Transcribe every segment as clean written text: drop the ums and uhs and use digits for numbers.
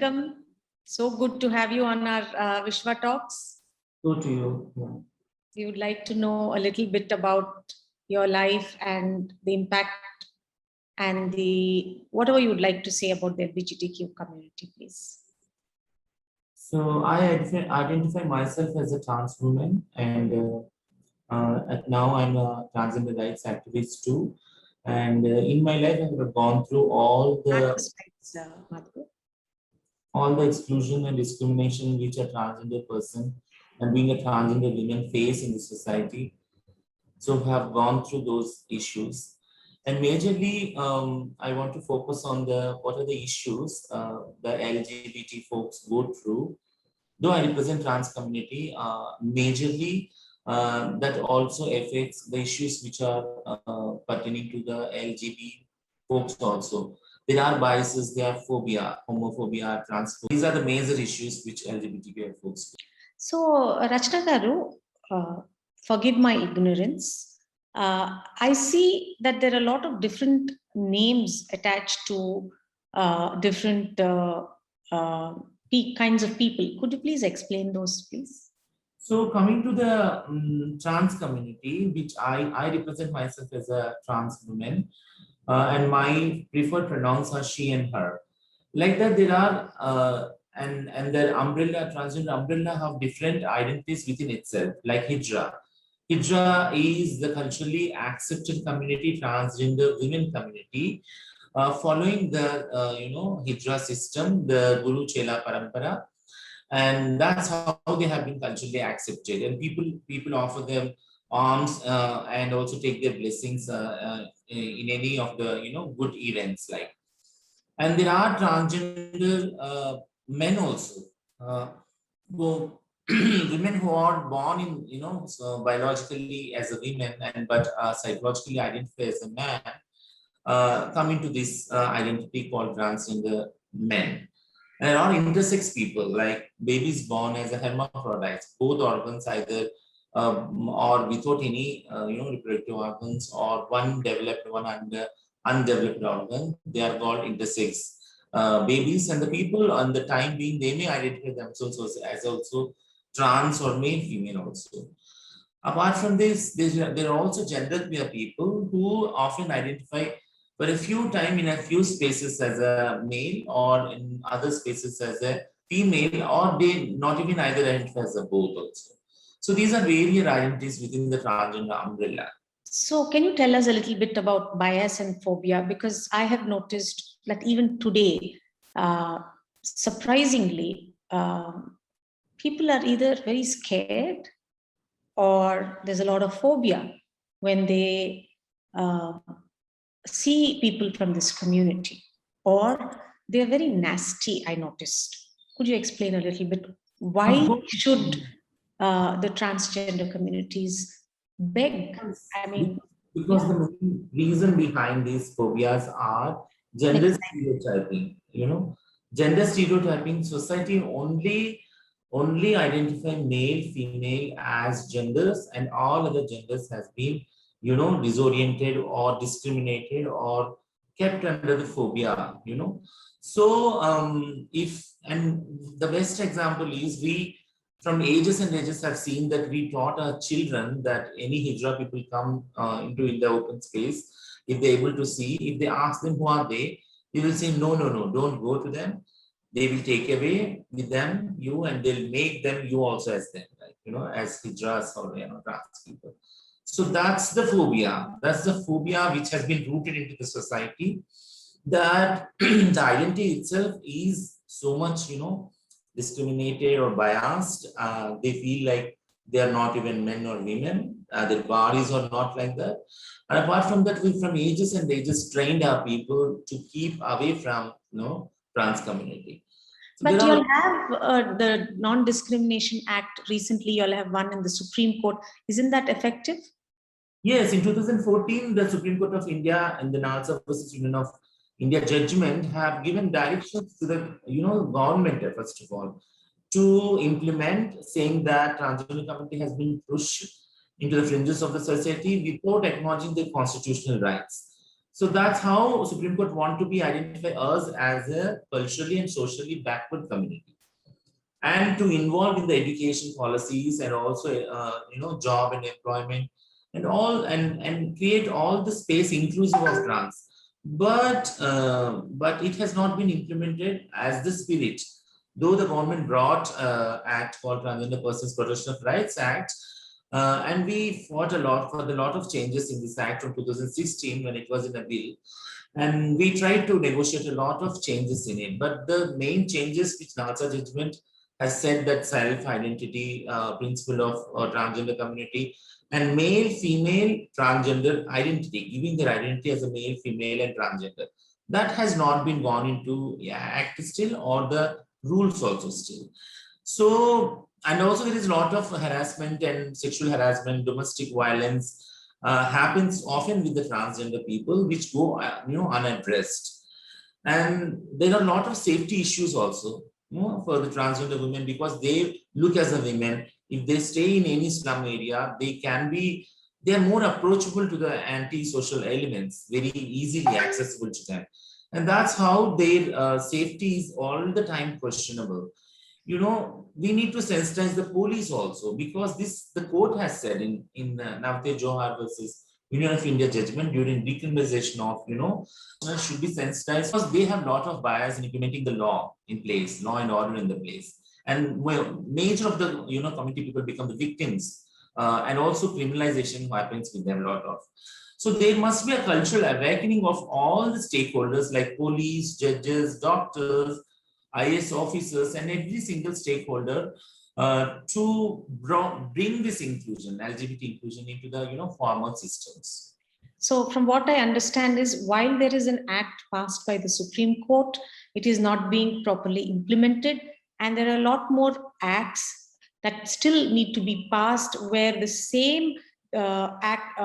welcome. So good to have you on our WishwaTalks. Good to you. Yeah. We would like to know a little bit about your life and the impact and whatever you would like to say about the LGBTQ community, please. So I identify myself as a trans woman, and now I'm a transgender rights activist too. And in my life, I've gone through all the exclusion and discrimination which a transgender person and being a transgender woman face in the society. So have gone through those issues. And majorly, I want to focus on what are the issues the LGBT folks go through. Though I represent trans community, majorly that also affects the issues which are pertaining to the LGBT folks also. There are biases, there are phobia, homophobia, transphobia. These are the major issues which LGBTQI folks. So, Rachana Garu, forgive my ignorance. I see that there are a lot of different names attached to different kinds of people. Could you please explain those, please? So coming to the trans community, which I represent myself as a trans woman, and my preferred pronouns are she and her. Like that, there are and their umbrella, transgender umbrella, have different identities within itself, like Hijra. Hijra is the culturally accepted community, transgender women community, following the Hijra system, the Guru Chela Parampara, and that's how they have been culturally accepted. And people offer them alms and also take their blessings in any of the good events like. And there are transgender men also. Women who are born in biologically as a woman but psychologically identify as a man come into this identity called transgender men. And there are intersex people like babies born as a hermaphrodites, both organs either or without any reproductive organs, or one developed, one undeveloped organ. They are called intersex babies, and the people on the time being they may identify themselves as also trans or male female also. Apart from this, there are also gender queer people who often identify for a few time in a few spaces as a male or in other spaces as a female, or they not even either identify as a both also. So these are various identities within the transgender umbrella. So can you tell us a little bit about bias and phobia? Because I have noticed that even today, surprisingly, people are either very scared or there's a lot of phobia when they see people from this community, or they're very nasty, I noticed. Could you explain a little bit why should the transgender communities beg? I mean, because the main reason behind these phobias are gender stereotyping. Gender stereotyping. Society only identify male, female as genders, and all other genders has been disoriented or discriminated or kept under the phobia. So the best example is we from ages and ages have seen that we taught our children that any Hijra people come into the open space, if they're able to see, if they ask them who are they will say no, don't go to them. They will take away with them you, and they'll make them you also as them, like as Hijras or trans people. So that's the phobia. That's the phobia which has been rooted into the society. That the identity itself is so much discriminated or biased. They feel like they are not even men or women. Their bodies are not like that. And apart from that, we from ages and ages trained our people to keep away from trans community. So but you'll have the Non-Discrimination Act recently, you'll have one in the Supreme Court. Isn't that effective? Yes, in 2014, the Supreme Court of India and the Nalsa versus Union of India judgment have given directions to the government, first of all, to implement, saying that transgender community has been pushed into the fringes of the society without acknowledging their constitutional rights. So that's how Supreme Court want to be identify us as a culturally and socially backward community, and to involve in the education policies and also job and employment and all, and create all the space inclusive of trans. But it has not been implemented as the spirit. Though the government brought act called Transgender Persons Protection of Rights Act, and we fought a lot for a lot of changes in this act from 2016 when it was in a bill, and we tried to negotiate a lot of changes in it. But the main changes which NALSA judgment has said that self-identity principle of transgender community and male-female transgender identity, giving their identity as a male, female, and transgender, that has not been gone into act still, or the rules also still. So, and also there is a lot of harassment and sexual harassment, domestic violence happens often with the transgender people, which go unaddressed. And there are a lot of safety issues also, for the transgender women, because they look as a women. If they stay in any slum area, they are more approachable to the anti-social elements, very easily accessible to them. And that's how their safety is all the time questionable. We need to sensitize the police also, because the court has said in Navte Johar versus Union of India judgment during decriminalization of, should be sensitized, because they have a lot of bias in implementing the law in place, law and order in the place. And major of the, community people become the victims, and also criminalization happens with them a lot of. So there must be a cultural awakening of all the stakeholders like police, judges, doctors, IS officers, and every single stakeholder to bring this inclusion, LGBT inclusion, into the formal systems. So from what I understand is, while there is an act passed by the Supreme Court, it is not being properly implemented, and there are a lot more acts that still need to be passed, where the same act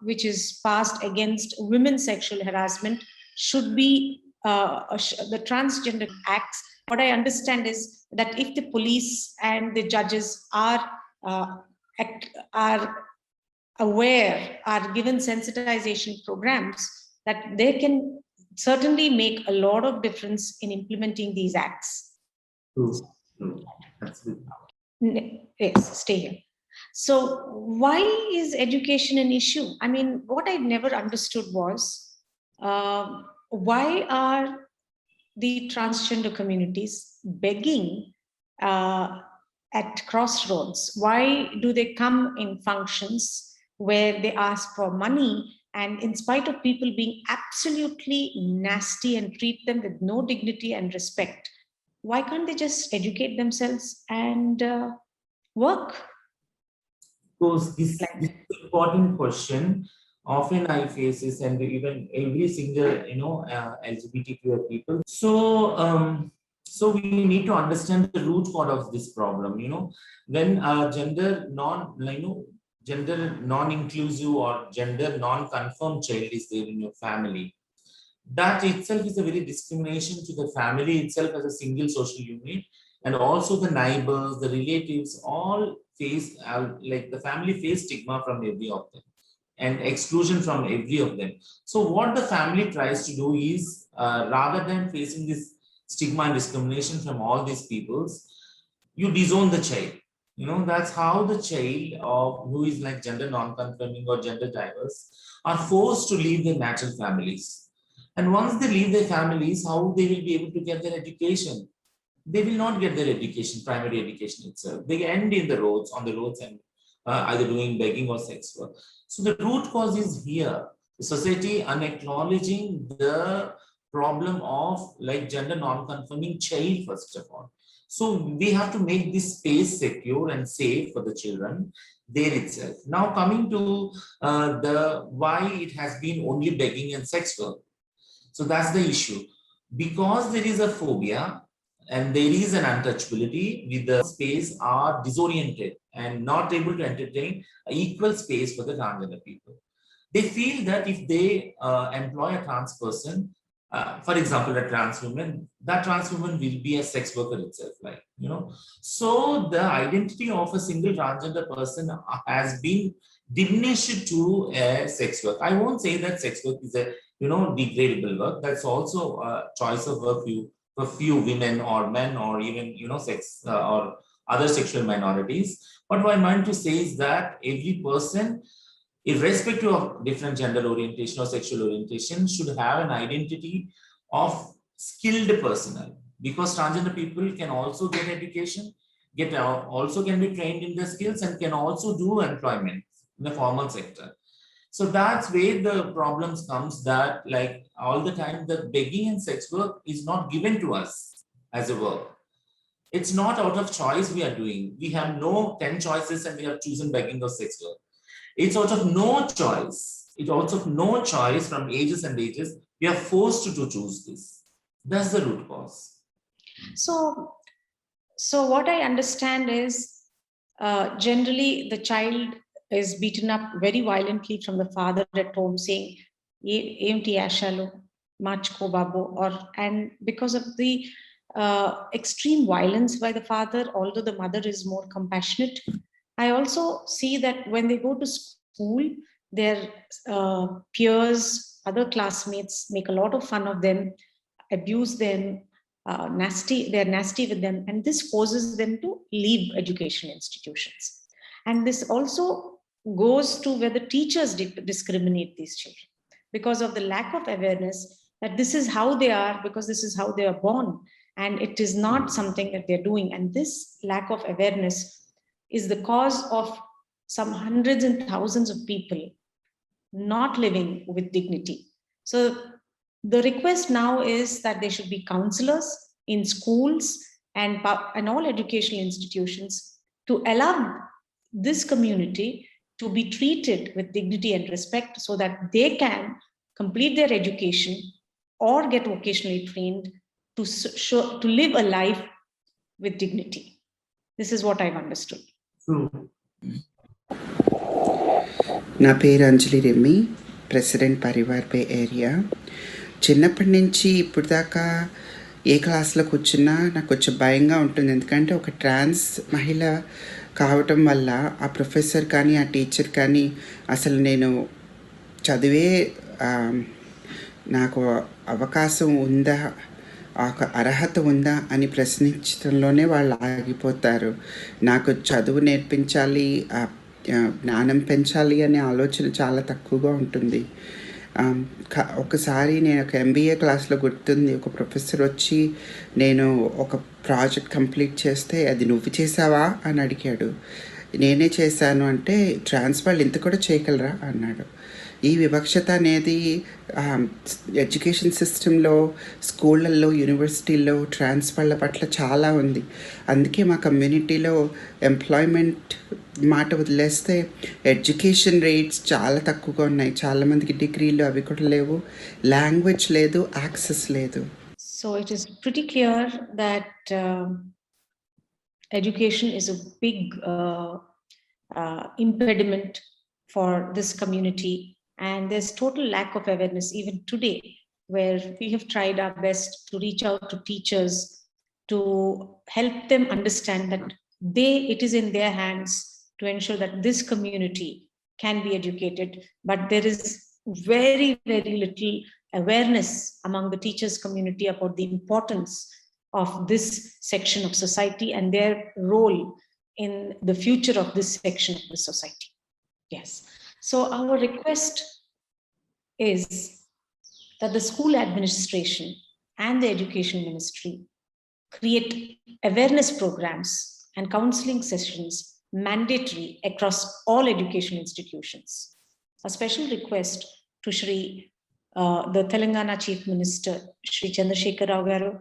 which is passed against women's sexual harassment should be the transgender acts. What I understand is that if the police and the judges are aware, are given sensitization programs, that they can certainly make a lot of difference in implementing these acts. True. Absolutely. Yes, stay here. So why is education an issue? I mean, what I never understood was, why are the transgender communities begging at crossroads? Why do they come in functions where they ask for money, and in spite of people being absolutely nasty and treat them with no dignity and respect, why can't they just educate themselves and work? Because this important question often I face is, and even every single LGBTQI people. So we need to understand the root cause of this problem. When gender non-inclusive or gender non-confirmed child is there in your family, that itself is a very discrimination to the family itself as a single social unit, and also the neighbors, the relatives, all face like the family face stigma from every of them and exclusion from every of them. So what the family tries to do is, rather than facing this stigma and discrimination from all these peoples, you disown the child. That's how the child who is like gender non-conforming or gender diverse are forced to leave their natural families. And once they leave their families, how they will be able to get their education? They will not get their education, primary education itself. They end in the roads, on the roads, and either doing begging or sex work. So the root cause is here. The society unacknowledging the problem of like gender non-conforming child, first of all. So we have to make this space secure and safe for the children there itself. Now coming to the why it has been only begging and sex work. So that's the issue. Because there is a phobia and there is an untouchability, with the space are disoriented and not able to entertain equal space for the transgender people. They feel that if they employ a trans person, for example, a trans woman, that trans woman will be a sex worker itself, So the identity of a single transgender person has been diminished to sex work. I won't say that sex work is a degradable work. That's also a choice of work for few women or men or even sex or other sexual minorities. But what I meant to say is that every person, irrespective of different gender orientation or sexual orientation, should have an identity of skilled personnel, because transgender people can also get education, also can be trained in the skills, and can also do employment in the formal sector. So that's where the problems comes, that like all the time the begging and sex work is not given to us as a work. It's not out of choice we are doing. We have no 10 choices and we have chosen begging or sex work. It's out of no choice. It's also of no choice from ages and ages. We are forced to choose this. That's the root cause. So what I understand is generally the child is beaten up very violently from the father at home, saying, "Emti ashalo, machko babo," and because of the extreme violence by the father, although the mother is more compassionate. I also see that when they go to school, their peers, other classmates make a lot of fun of them, abuse them, they're nasty with them, and this forces them to leave education institutions. And this also goes to where the teachers discriminate these children because of the lack of awareness that this is how they are, because this is how they are born, and it is not something that they're doing. And this lack of awareness is the cause of some hundreds and thousands of people not living with dignity. So the request now is that there should be counselors in schools and all educational institutions to allow this community to be treated with dignity and respect, so that they can complete their education or get vocationally trained to live a life with dignity. This is what I've understood. నా పేరు అంజలి రెమ్మి, president Parivar బే area. చిన్నప్పటి నుంచి ఇప్పుడు దాకా ఏ క్లాస్లో కూర్చున్నా నాకు కొంచెం భయంగా ఉంటుంది. ఎందుకంటే ఒక ట్రాన్స్ మహిళ కావటం వల్ల ఆ ప్రొఫెసర్ కానీ ఆ టీచర్ కానీ అసలు నేను చదివే నాకు అవకాశం ఉందా, ఒక అర్హత ఉందా అని ప్రశ్నించడంలోనే వాళ్ళు ఆగిపోతారు. నాకు చదువు నేర్పించాలి, జ్ఞానం పెంచాలి అనే ఆలోచన చాలా తక్కువగా ఉంటుంది. ఒకసారి నేను ఒక MBA క్లాస్లో గుర్తుంది, ఒక ప్రొఫెసర్ వచ్చి నేను ఒక ప్రాజెక్ట్ కంప్లీట్ చేస్తే అది నువ్వు చేసావా అని అడిగాడు. నేనే చేశాను అంటే, ట్రాన్స్ వాళ్ళు ఇంత కూడా చేయగలరా అన్నాడు. ఈ వివక్షత అనేది ఎడ్యుకేషన్ సిస్టంలో, స్కూళ్ళల్లో, యూనివర్సిటీల్లో ట్రాన్స్ వాళ్ళ పట్ల చాలా ఉంది. అందుకే మా కమ్యూనిటీలో ఎంప్లాయ్మెంట్ మాట వదిలేస్తే ఎడ్యుకేషన్ రేట్స్ చాలా తక్కువగా ఉన్నాయి. చాలామందికి డిగ్రీలు అవి కూడా లేవు, లాంగ్వేజ్ లేదు, యాక్సెస్ లేదు. So it is pretty clear that education is a big impediment for this community, and there's total lack of awareness even today, where we have tried our best to reach out to teachers to help them understand that it is in their hands to ensure that this community can be educated, but there is very, very little awareness among the teachers community about the importance of this section of society and their role in the future of this section of the society. Yes. So our request is that the school administration and the education ministry create awareness programs and counseling sessions mandatory across all education institutions. A special request to the Telangana Chief Minister, Shri Chandrasekhar Rao Garu,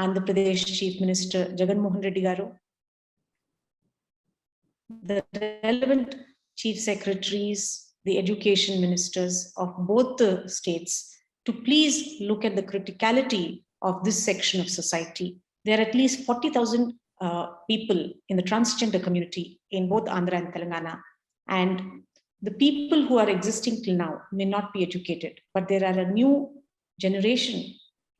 Andhra Pradesh Chief Minister, Jagan Mohan Reddy Garu, the relevant chief secretaries, the education ministers of both the states, to please look at the criticality of this section of society. There are at least 40,000 people in the transgender community in both Andhra and Telangana, and the people who are existing till now may not be educated, but there are a new generation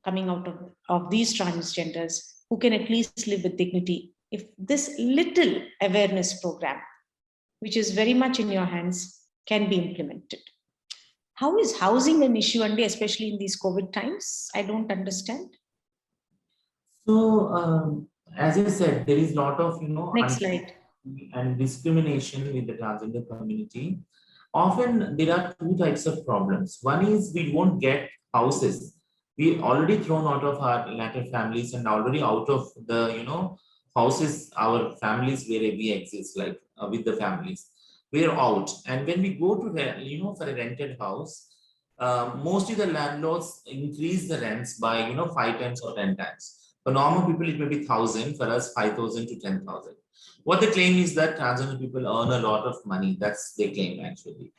coming out of these transgenders who can at least live with dignity if this little awareness program which is very much in your hands, can be implemented. How is housing an issue, Andy, especially in these COVID times? I don't understand. So, as I said, there is a lot of, Next slide. and discrimination with the transgender community. Often there are two types of problems. One is we won't get houses. We already thrown out of our latter families and already out of the, houses, our families where we exist, like with the families. We're out. And when we go to, for a rented house, mostly the landlords increase the rents by, 5 times or 10 times. For normal people, it may be 1,000. For us, 5,000 to 10,000. What they claim is that transgender people earn a lot of money. That's their claim actually.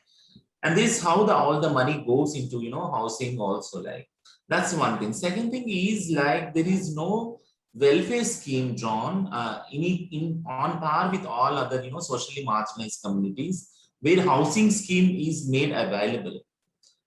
And this is how all the money goes into, housing also. Like that's one thing. Second thing is like there is no welfare scheme drawn on par with all other, socially marginalized communities where housing scheme is made available.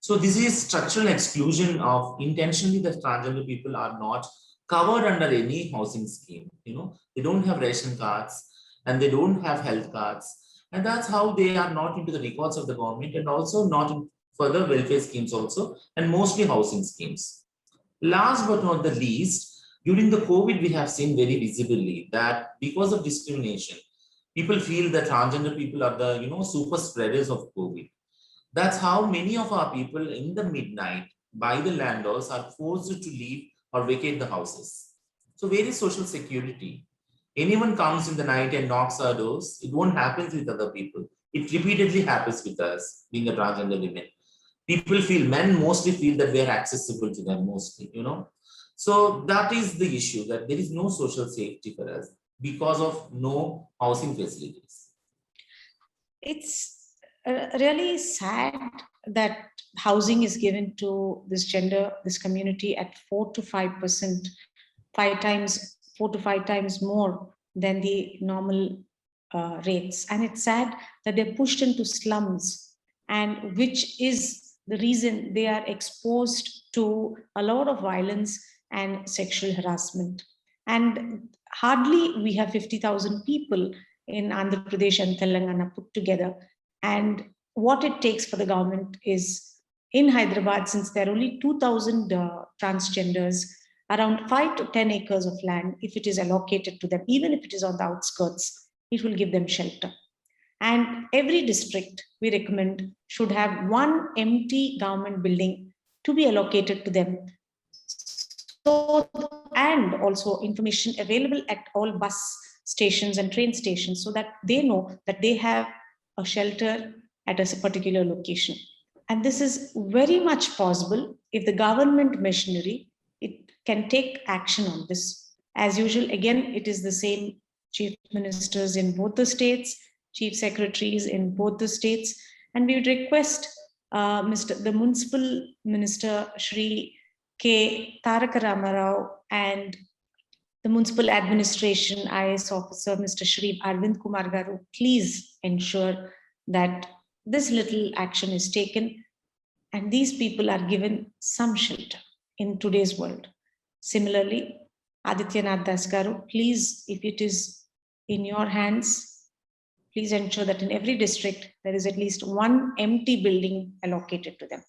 So this is structural exclusion of intentionally the transgender people are not covered under any housing scheme. They don't have ration cards and they don't have health cards. And that's how they are not into the records of the government and also not in further welfare schemes also, and mostly housing schemes. Last but not the least, during the COVID, we have seen very visibly that because of discrimination, people feel that transgender people are the, super spreaders of COVID. That's how many of our people in the midnight by the landlords are forced to leave or vacate the houses. So where is social security? Anyone comes in the night and knocks our doors, it won't happen with other people. It repeatedly happens with us, being a transgender women. People feel, men mostly feel that we're accessible to them mostly, So that is the issue, that there is no social safety for us because of no housing facilities. It's really sad that housing is given to this community at 4 to 5%, 4 to 5 times more than the normal rates. And it's sad that they're pushed into slums, and which is the reason they are exposed to a lot of violence and sexual harassment. And hardly we have 50,000 people in Andhra Pradesh and Telangana put together. And what it takes for the government is, in Hyderabad, since there are only 2,000 transgenders, around 5 to 10 acres of land, if it is allocated to them, even if it is on the outskirts, it will give them shelter. And every district, we recommend, should have one empty government building to be allocated to them. So, and also information available at all bus stations and train stations so that they know that they have a shelter at a particular location. And this is very much possible if the government machinery, it can take action on this. As usual, again, it is the same chief ministers in both the states, chief secretaries in both the states, and we would request the municipal minister, Shri K. Taraka Ramarao, and the municipal administration IAS officer, Mr. Shri Arvind Kumar Garu, please ensure that this little action is taken and these people are given some shelter in today's world. Similarly, Adityanath Das Garu, please, if it is in your hands, please ensure that in every district, there is at least one empty building allocated to them.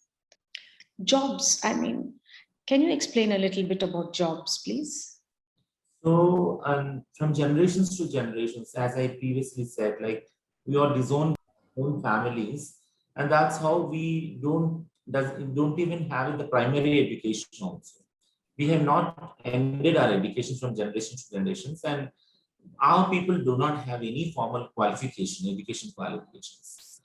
Jobs, can you explain a little bit about jobs, please? So, from generations to generations, as I previously said, like we are disowned own families, and that's how we don't even have the primary education also. We have not ended our education from generation to generations, and our people do not have any formal education qualifications.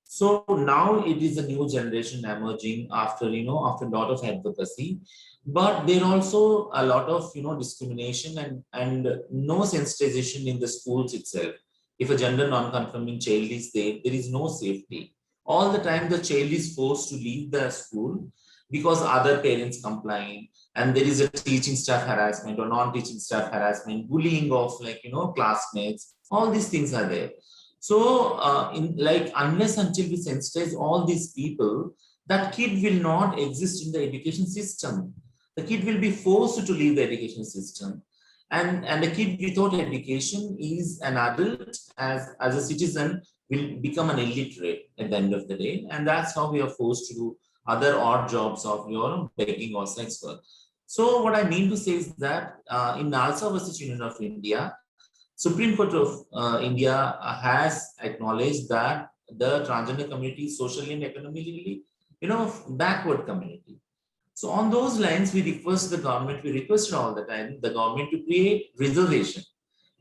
So now it is a new generation emerging after a lot of advocacy, but there are also a lot of discrimination and no sensitization in the schools itself. If a gender non-conforming child is there is no safety. All the time the child is forced to leave the school because other parents complain, and there is a teaching staff harassment or non-teaching staff harassment, bullying of classmates. All these things are there. So unless until we sensitize all these people, that kid will not exist in the education system. The kid will be forced to leave the education system. And a kid without education is an adult as a citizen will become an illiterate at the end of the day. And that's how we are forced to do other odd jobs of your begging or sex work. So what I mean to say is that in Nalsa versus Union of India, Supreme Court of India has acknowledged that the transgender community is socially and economically, backward community. So on those lines, we requested all the time, the government to create reservation,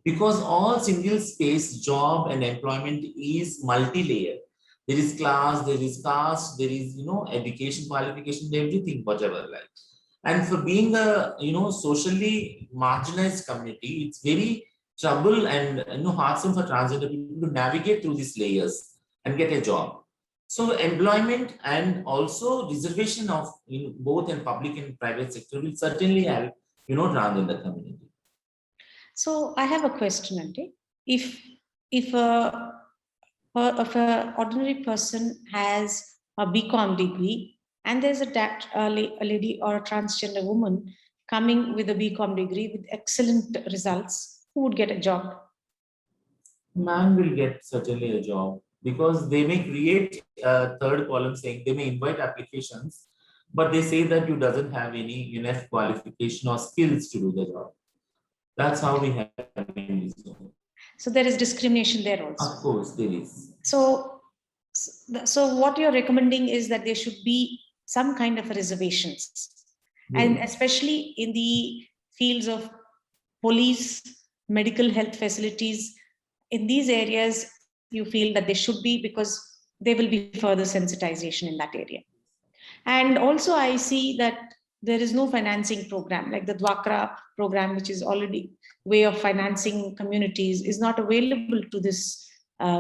because all single space job and employment is multi-layered. There is class, there is caste, there is, education, qualification, everything, whatever, like. And for being a, socially marginalized community, it's very trouble and, hardsome for transgender people to navigate through these layers and get a job. So employment and also reservation of both in public and private sector will certainly help, transgender community. So I have a question, Auntie. If a ordinary person has a BCom degree and there's a lady or a transgender woman coming with a BCom degree with excellent results, who would get a job? Man will get certainly a job, because they may create a third column saying they may invite applications, but they say that you doesn't have any enough qualification or skills to do the job. That's how we have in this zone. So there is discrimination there also. Of course, there is. So what you're recommending is that there should be some kind of reservations, and especially in the fields of police, medical health facilities, in these areas, you feel that they should be, because there will be further sensitization in that area. And also I see that there is no financing program, like the Dwakra program, which is already way of financing communities, is not available to this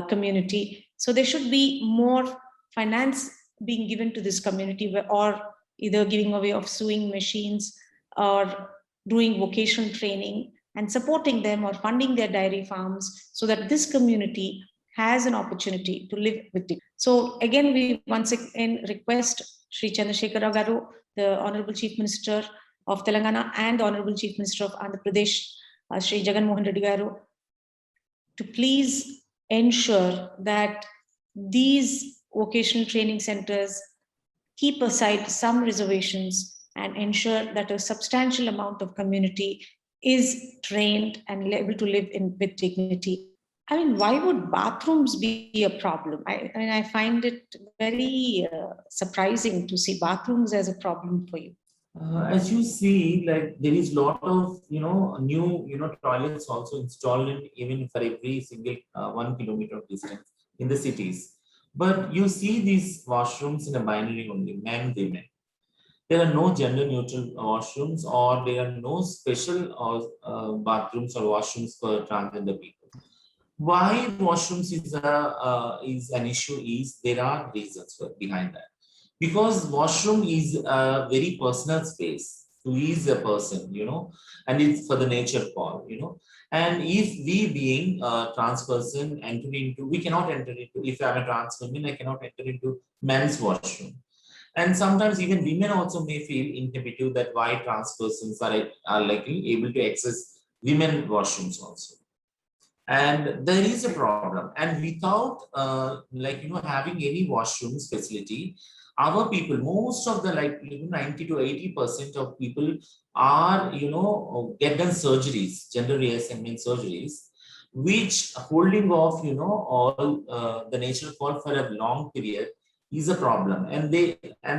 community. So there should be more finance being given to this community, or either giving away of sewing machines or doing vocational training and supporting them or funding their dairy farms, so that this community has an opportunity to live with dignity. So again, we once again request Sri Chandrasekhar Rao Garu, the Honorable Chief Minister of Telangana and the Honorable Chief Minister of Andhra Pradesh, Sri Jagan Mohan Reddy Garu, to please ensure that these vocational training centers keep aside some reservations and ensure that a substantial amount of community is trained and able to live with dignity. I mean, why would bathrooms be a problem? I find it very surprising to see bathrooms as a problem for you. As you see, like there is a lot of new toilets also installed in even for every single 1 kilometer distance in the cities. But you see these washrooms in a binary only, men, women. There are no gender neutral washrooms, or there are no special bathrooms or washrooms for transgender people. Why washrooms is an issue is there are reasons behind that. Because washroom is a very personal space to ease a person, and it's for the nature call, And if we being a trans person we cannot enter into, if I'm a trans woman, I cannot enter into men's washroom. And sometimes even women also may feel inhibited that why trans persons are likely able to access women washrooms also. And there is a problem. And without having any washrooms facility, our people, most of the 90 to 80% of people are, get done surgeries, gender reassignment surgeries, which holding off, all the nature call for a long period is a problem. And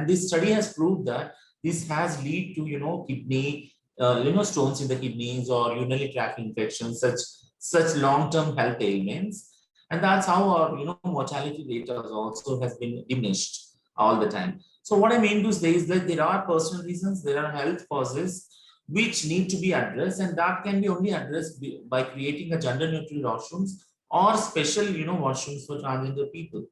this study has proved that this has lead to, kidney, stones in the kidneys or urinary tract infections, such long-term health ailments. And that's how our, mortality rate also has been diminished all the time. So what I mean to say is that there are personal reasons, there are health causes which need to be addressed, and that can be only addressed by creating a gender neutral washrooms or special, washrooms for transgender people.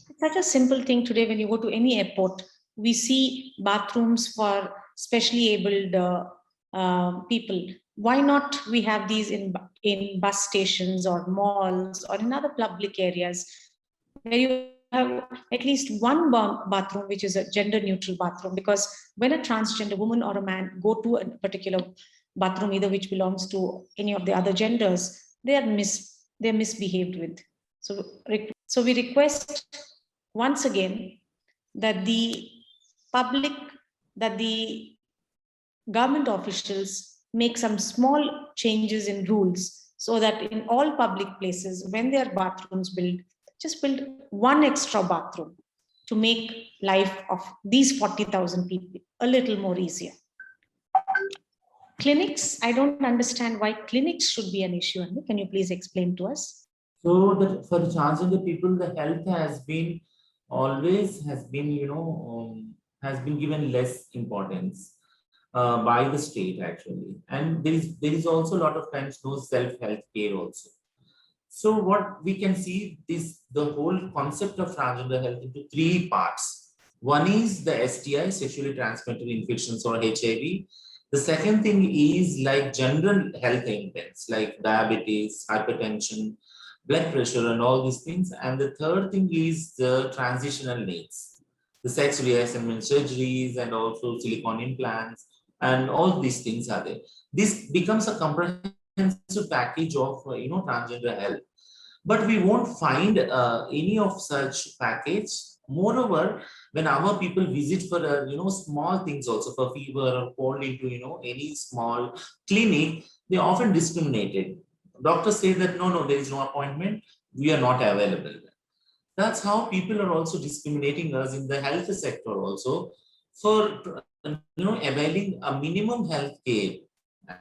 It's such a simple thing today. When you go to any airport, we see bathrooms for specially abled people. Why not we have these in bus stations or malls or in other public areas where you have at least one bathroom which is a gender neutral bathroom? Because when a transgender woman or a man go to a particular bathroom, either which belongs to any of the other genders, they're misbehaved with. So we request once again that the government officials make some small changes in rules so that in all public places, when there are bathrooms built, just build one extra bathroom to make life of these 40,000 people a little more easier. Clinics, I don't understand why clinics should be an issue. Can you please explain to us? So that for the transgender people, the health has been always has been, has been given less importance by the state actually, and there is also a lot of times no self-help care also. So what we can see is the whole concept of transgender health into three parts. One is the STI, sexually transmitted infections or HIV. The second thing is like general health ailments like diabetes, hypertension, blood pressure, and all these things. And the third thing is the transitional needs, the sex reassignment surgeries, and also silicone implants, and all these things are there. This becomes a comprehensive package of transgender health, but we won't find any of such package. Moreover, when our people visit for small things, also for fever or cold, into any small clinic, they often discriminated. Doctors say that no, there is no appointment, we are not available. That's how people are also discriminating us in the health sector also for availing a minimum health care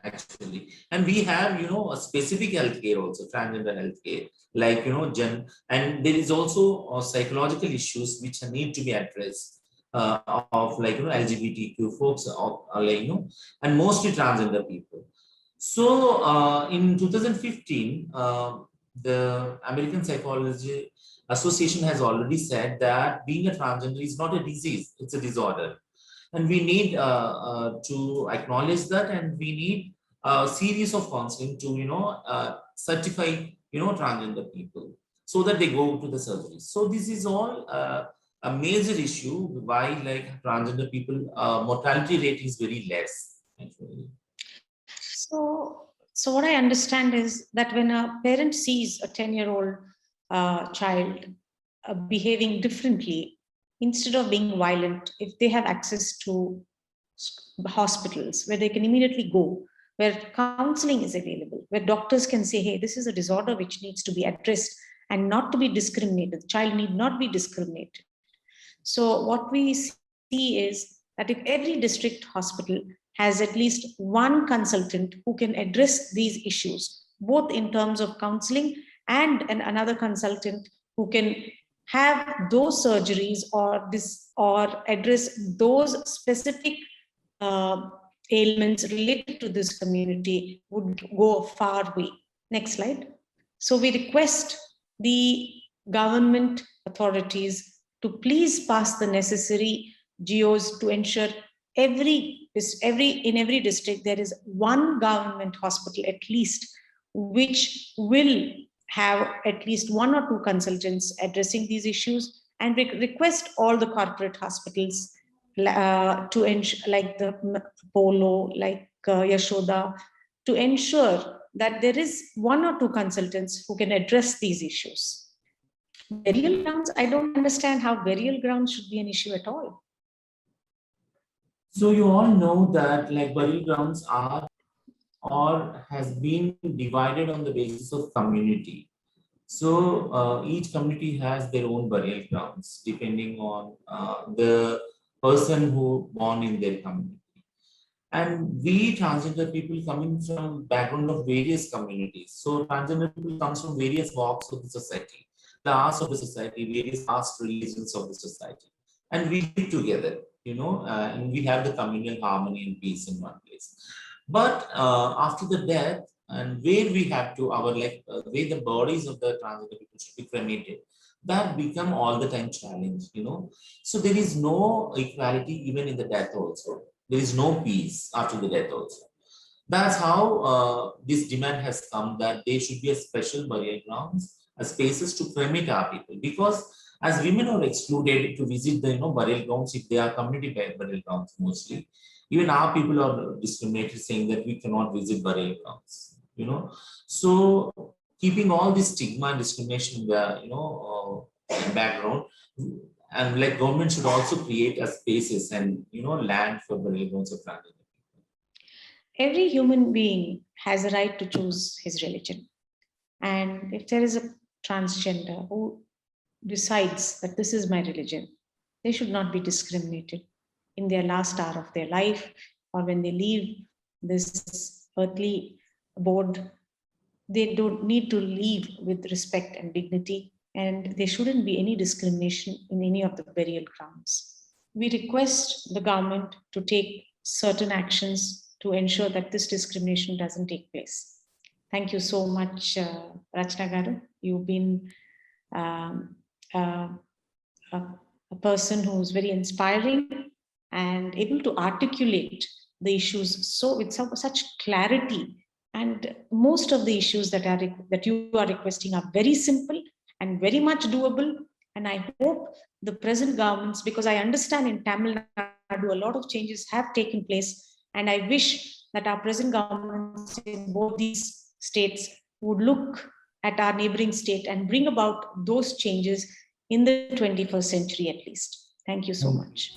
actually. And we have a specific health care also, transgender health care, like and there is also psychological issues which need to be addressed of like LGBTQ folks, like and mostly transgender people. So in 2015, the American Psychology Association has already said that being a transgender is not a disease, it's a disorder. And we need to acknowledge that, and we need a series of counseling to, certify, transgender people so that they go to the surgery. So this is all a major issue why like transgender people mortality rate is very less actually. So what I understand is that when a parent sees a 10-year-old child behaving differently, instead of being violent, if they have access to hospitals where they can immediately go, where counseling is available, where doctors can say, hey, this is a disorder which needs to be addressed and not to be discriminated. The child need not be discriminated. So what we see is that if every district hospital has at least one consultant who can address these issues, both in terms of counseling and another consultant who can have those surgeries or address those specific ailments related to this community, would go a far way. Next slide. So we request the government authorities to please pass the necessary GOs to ensure in every district there is one government hospital at least, which will have at least one or two consultants addressing these issues, and request all the corporate hospitals to ensure, like the Apollo, like Yashoda, to ensure that there is one or two consultants who can address these issues. Burial grounds, I don't understand how burial grounds should be an issue at all. So you all know that like burial grounds are or has been divided on the basis of community. So each community has their own burial grounds depending on the person who born in their community. And we transgender people coming from background of various communities. So transgender people comes from various walks of the society, class of the society, various caste religions of the society, and we live together, and we have the communal harmony and peace in one place. But after the death, and where we have to our where the bodies of the transgender people should be cremated, that become all the time challenge. So there is no equality even in the death also. There is no peace after the death also. That's how this demand has come, that there should be a special burial grounds, spaces to cremate our people, because as women are excluded to visit the burial grounds if they are community burial grounds mostly. Even our people are discriminated, saying that we cannot visit burial grounds. So keeping all this stigma and discrimination in the background, and like government should also create a spaces and land for the religions of transgender people. Every human being has a right to choose his religion. And if there is a transgender who decides that this is my religion, they should not be discriminated in their last hour of their life, or when they leave this earthly abode. They don't need to leave with respect and dignity, and there shouldn't be any discrimination in any of the burial grounds. We request the government to take certain actions to ensure that this discrimination doesn't take place. Thank you so much, Rachana Garu. You've been a person who's very inspiring and able to articulate the issues with such clarity. And most of the issues that you are requesting are very simple and very much doable. And I hope the present governments, because I understand in Tamil Nadu, a lot of changes have taken place. And I wish that our present governments in both these states would look at our neighboring state and bring about those changes in the 21st century at least. Thank you so much.